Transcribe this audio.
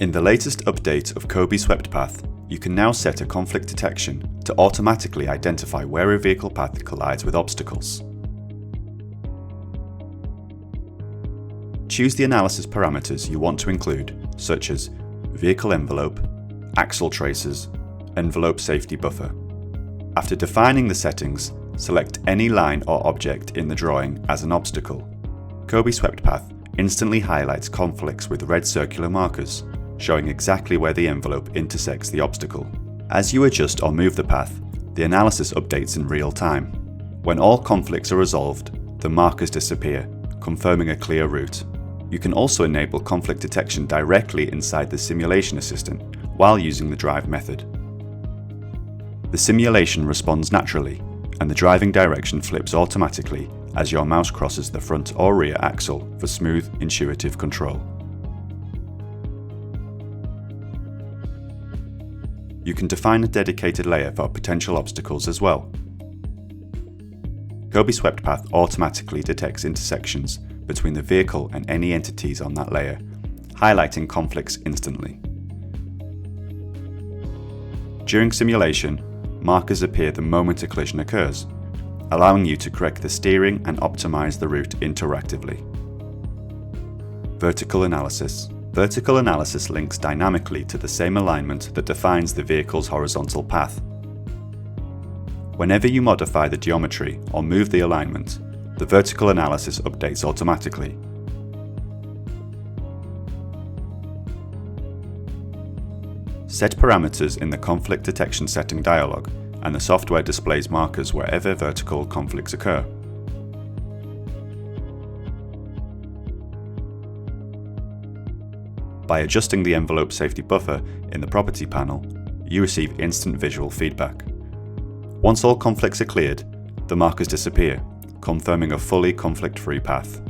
In the latest update of Kobi Swept Path, you can now set a conflict detection to automatically identify where a vehicle path collides with obstacles. Choose the analysis parameters you want to include, such as vehicle envelope, axle traces, envelope safety buffer. After defining the settings, select any line or object in the drawing as an obstacle. Kobi Swept Path instantly highlights conflicts with red circular markers, showing exactly where the envelope intersects the obstacle. As you adjust or move the path, the analysis updates in real time. When all conflicts are resolved, the markers disappear, confirming a clear route. You can also enable conflict detection directly inside the Simulation Assistant while using the drive method. The simulation responds naturally, and the driving direction flips automatically as your mouse crosses the front or rear axle for smooth, intuitive control. You can define a dedicated layer for potential obstacles as well. Kobi Swept Path automatically detects intersections between the vehicle and any entities on that layer, highlighting conflicts instantly. During simulation, markers appear the moment a collision occurs, allowing you to correct the steering and optimize the route interactively. Vertical analysis. Vertical analysis links dynamically to the same alignment that defines the vehicle's horizontal path. Whenever you modify the geometry or move the alignment, the vertical analysis updates automatically. Set parameters in the conflict detection setting dialog, and the software displays markers wherever vertical conflicts occur. By adjusting the envelope safety buffer in the property panel, you receive instant visual feedback. Once all conflicts are cleared, the markers disappear, confirming a fully conflict-free path.